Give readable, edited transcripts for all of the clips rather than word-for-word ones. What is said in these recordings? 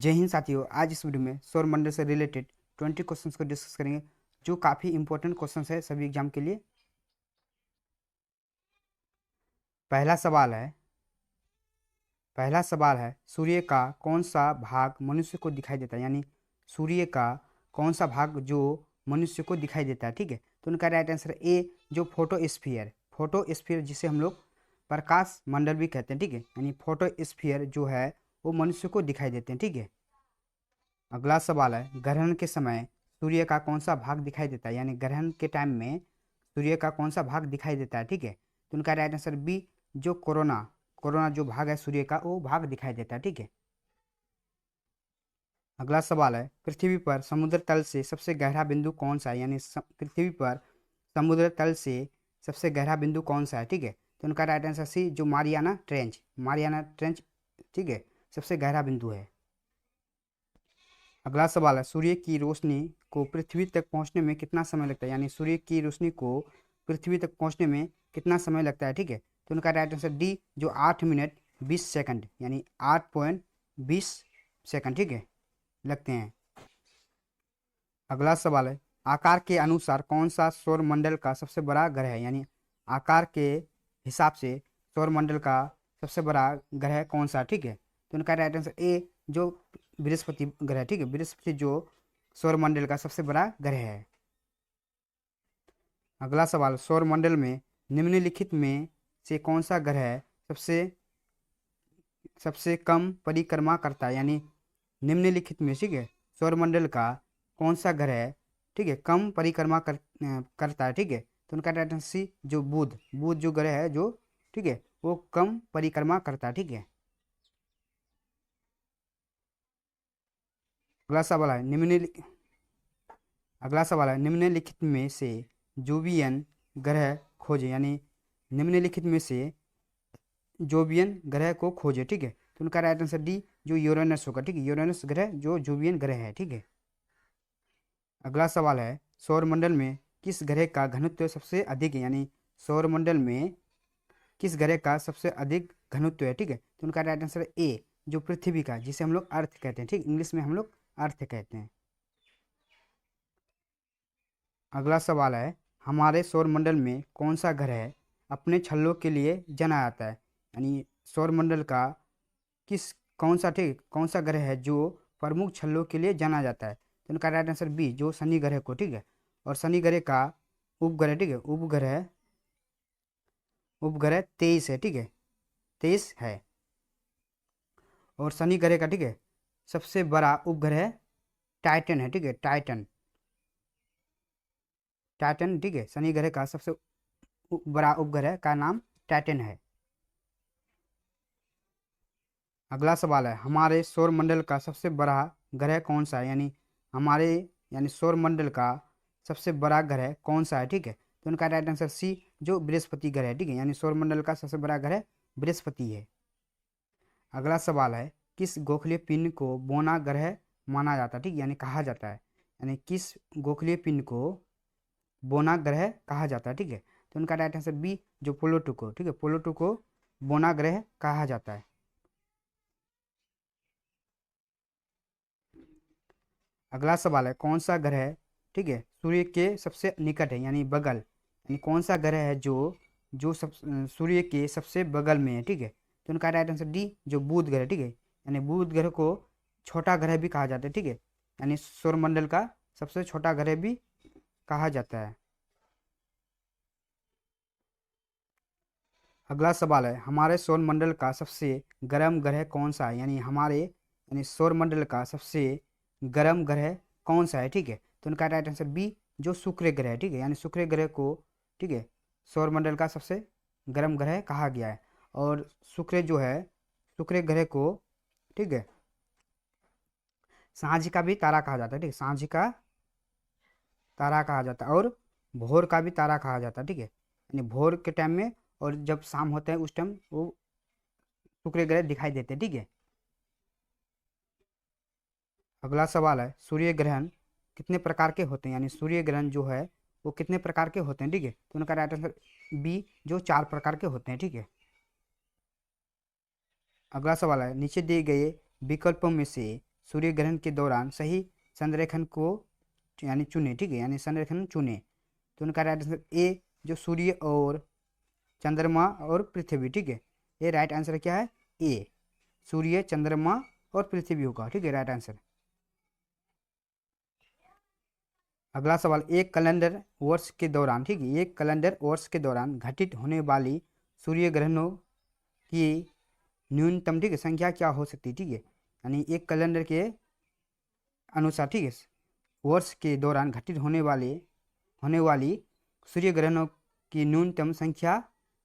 जय हिंद साथियों। आज इस वीडियो में सौर मंडल से रिलेटेड 20 क्वेश्चंस को डिस्कस करेंगे जो काफ़ी इंपॉर्टेंट क्वेश्चंस है सभी एग्जाम के लिए। पहला सवाल है सूर्य का कौन सा भाग मनुष्य को दिखाई देता है, यानी सूर्य का कौन सा भाग जो मनुष्य को दिखाई देता है। ठीक है, तो उनका राइट आंसर ए जो फोटोस्फीयर जिसे हम लोग प्रकाश मंडल भी कहते हैं। ठीक है, यानी फोटोस्फीयर जो है वो मनुष्य को दिखाई देते हैं। ठीक है, अगला सवाल है ग्रहण के समय सूर्य का कौन सा भाग दिखाई देता है, यानी ग्रहण के टाइम में सूर्य का कौन सा भाग दिखाई देता है। ठीक है, तो उनका राइट आंसर बी जो कोरोना जो भाग है सूर्य का वो भाग दिखाई देता है। ठीक है, अगला सवाल है पृथ्वी पर समुद्र तल से सबसे गहरा बिंदु कौन सा है, यानी पृथ्वी पर समुद्र तल से सबसे गहरा बिंदु कौन सा है। ठीक है, तो उनका राइट आंसर सी जो मारियाना ट्रेंच। ठीक है, सबसे गहरा बिंदु है। अगला सवाल है सूर्य की रोशनी को पृथ्वी तक पहुंचने में कितना समय लगता है, यानी सूर्य की रोशनी को पृथ्वी तक पहुंचने में कितना समय लगता है। ठीक है, तो उनका राइट आंसर डी जो 8 मिनट 20 सेकंड, यानी 8.20 सेकंड ठीक है लगते हैं। अगला सवाल है आकार के अनुसार कौन सा सौर मंडल का सबसे बड़ा ग्रह है, यानी आकार के हिसाब से सौर मंडल का सबसे बड़ा ग्रह कौन सा। ठीक है, तो उनका राइट आंसर ए जो बृहस्पति ग्रह। ठीक है, बृहस्पति जो सौर मंडल का सबसे बड़ा ग्रह है। अगला सवाल सौर मंडल में निम्नलिखित में से कौन सा ग्रह सबसे सबसे कम परिक्रमा करता है, यानी निम्नलिखित में ठीक है सौर मंडल का कौन सा ग्रह ठीक है कम परिक्रमा करता है। ठीक है, तो उनका राइट आंसर सी जो बुध जो ग्रह है जो ठीक है वो कम परिक्रमा करता है। ठीक है, अगला सवाल है निम्नलिखित में से जोवियन ग्रह खोजे, यानी निम्नलिखित में से जोवियन ग्रह को खोजे। ठीक है, तो उनका राइट आंसर डी जो यूरेनस होगा। ठीक है, यूरेनस ग्रह जो जोवियन ग्रह है। ठीक है, अगला सवाल है सौरमंडल में किस ग्रह का घनत्व सबसे अधिक है, यानी सौरमंडल में किस ग्रह का सबसे अधिक घनत्व है। ठीक है, तो उनका राइट आंसर ए जो पृथ्वी का, जिसे हम लोग अर्थ कहते हैं। ठीक, इंग्लिश में हम लोग अर्थ कहते हैं। अगला सवाल है हमारे सौरमंडल में कौन सा ग्रह अपने छल्लों के लिए जाना जाता है, यानी सौरमंडल का कौन सा ग्रह है जो प्रमुख छल्लों के लिए जाना जाता है। तो उनका राइट आंसर बी जो शनि ग्रह को। ठीक है, और शनि ग्रह का उपग्रह ठीक है उपग्रह 23 है। ठीक है, 23 है। और शनि ग्रह का ठीक है सबसे बड़ा उपग्रह टाइटन है। ठीक है, टाइटन ठीक है शनि ग्रह का सबसे बड़ा उपग्रह का नाम टाइटन है। अगला सवाल है हमारे सौरमंडल का सबसे बड़ा ग्रह कौन सा है, यानी सौरमंडल का सबसे बड़ा ग्रह कौन सा है। ठीक है, तो उनका राइट आंसर सी जो बृहस्पति ग्रह है। ठीक है, यानी सौरमंडल का सबसे बड़ा ग्रह बृहस्पति है। अगला सवाल है किस गोखले पिंड को बोना ग्रह माना जाता है, ठीक है, यानी कहा जाता है, यानी किस गोखले पिंड को बोना ग्रह कहा जाता है। ठीक है, तो उनका राइट आंसर बी जो प्लूटो को। ठीक है, प्लूटो को बोना ग्रह कहा जाता है। अगला सवाल है कौन सा ग्रह ठीक है सूर्य के सबसे निकट है, यानी बगल, यानी कौन सा ग्रह है जो सूर्य के सबसे बगल में है। ठीक है, तो उनका राइट आंसर डी जो बुध ग्रह। ठीक है, यानी बुध ग्रह को छोटा ग्रह भी कहा जाता है। ठीक है, यानी सौरमंडल का सबसे छोटा ग्रह भी कहा जाता है। अगला सवाल है हमारे सौरमंडल का सबसे गर्म ग्रह कौन सा है, यानी सौरमंडल का सबसे गर्म ग्रह कौन सा है। ठीक है, तो उनका राइट आंसर बी जो शुक्र ग्रह है। ठीक है, यानी शुक्र ग्रह को ठीक है सौरमंडल का सबसे गर्म ग्रह कहा गया है। और शुक्र ग्रह को ठीक है सांझ का भी तारा कहा जाता है। ठीक है, सांझ का तारा कहा जाता है और भोर का भी तारा कहा जाता है। ठीक है, यानी भोर के टाइम में और जब शाम होता है उस टाइम वो शुक्र ग्रह दिखाई देते हैं। ठीक है, अगला सवाल है सूर्य ग्रहण कितने प्रकार के होते हैं, यानी सूर्य ग्रहण जो है वो कितने प्रकार के होते हैं। ठीक है, तो उनका राइट आंसर बी जो 4 प्रकार के होते हैं। ठीक है, अगला सवाल है नीचे दिए गए विकल्पों में से सूर्य ग्रहण के दौरान सही संरेखण को यानी चुने, ठीक है, यानी संरेखण चुने। तो उनका राइट आंसर ए, जो सूर्य और चंद्रमा और पृथ्वी, ठीक है, ये राइट आंसर क्या है, ए, सूर्य, चंद्रमा और पृथ्वी होगा, ठीक है, राइट आंसर। अगला सवाल, एक कैलेंडर वर्ष के दौरान, ठीक है, एक कैलेंडर वर्ष के दौरान घटित होने वाली सूर्य ग्रहणों की न्यूनतम, ठीक है, संख्या क्या हो सकती है, ठीक है, यानी एक कैलेंडर के अनुसार, ठीक है, वर्ष के दौरान घटित होने वाली सूर्य ग्रहणों की न्यूनतम संख्या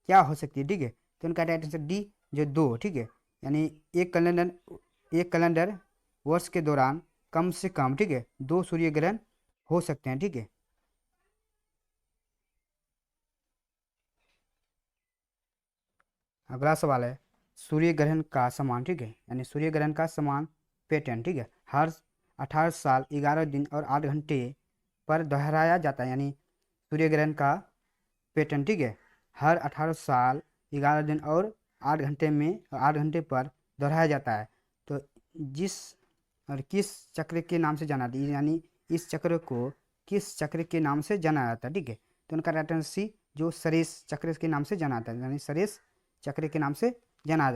क्या हो सकती है, ठीक है। तो उनका राइट आंसर डी, जो 2, ठीक है, यानी एक कैलेंडर वर्ष के दौरान कम से कम, ठीक है, 2 सूर्य ग्रहण हो सकते हैं, ठीक है। अगला सवाल है, सूर्य ग्रहण का समान, ठीक है, यानी सूर्य ग्रहण का समान पैटर्न, ठीक है, हर 18 साल 11 दिन और 8 घंटे पर दोहराया जाता है, यानी सूर्य ग्रहण का पैटर्न, ठीक है, हर 18 साल 11 दिन और 8 घंटे में 8 घंटे पर दोहराया जाता है। तो जिस और किस चक्र के नाम से जाना जाता है, यानी इस चक्र को किस चक्र के नाम से जाना जाता है, ठीक है। तो उनका राइट आंसर सी, जो सरेस चक्र के नाम से जाना जाता है, यानी सरेस चक्र के नाम से जाना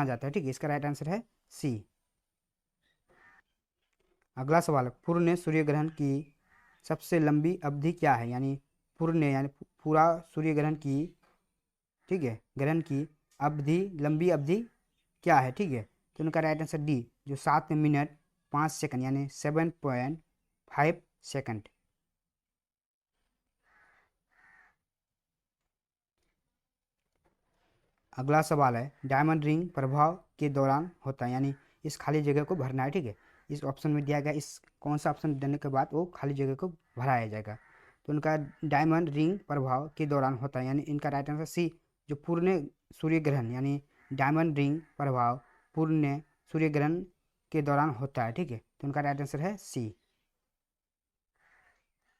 जाता है, ठीक है, इसका राइट आंसर है सी। अगला सवाल, पूर्ण सूर्य ग्रहण की सबसे लंबी अवधि क्या है, यानी पूर्ण यानी पूरा सूर्य ग्रहण की, ठीक है, ग्रहण की अवधि, लंबी अवधि क्या है, ठीक है। तो उनका राइट आंसर डी, जो 7 मिनट 5 सेकंड, यानी 7.5 सेकंड। अगला सवाल है, डायमंड रिंग प्रभाव के दौरान होता है, यानी इस खाली जगह को भरना है, ठीक है, इस ऑप्शन में दिया गया, इस कौन सा ऑप्शन देने के बाद वो खाली जगह को भराया जाएगा। तो उनका डायमंड रिंग प्रभाव के दौरान होता है, यानी इनका राइट आंसर सी, जो पूर्ण सूर्य ग्रहण, यानी डायमंड रिंग प्रभाव पूर्ण सूर्य ग्रहण के दौरान होता है, ठीक है। तो उनका राइट आंसर है सी।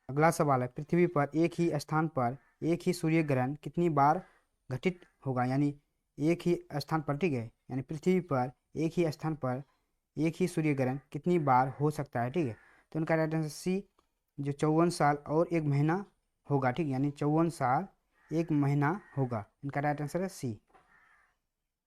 अगला सवाल है, पृथ्वी पर एक ही स्थान पर एक ही सूर्य ग्रहण कितनी बार घटित होगा, यानी एक ही स्थान पर, ठीक है, यानी पृथ्वी पर एक ही स्थान पर एक ही सूर्य ग्रहण कितनी बार हो सकता है, ठीक है। तो उनका राइट आंसर सी, जो 54 साल और 1 महीना होगा, ठीक है, यानी 54 साल 1 महीना होगा, इनका राइट आंसर है सी।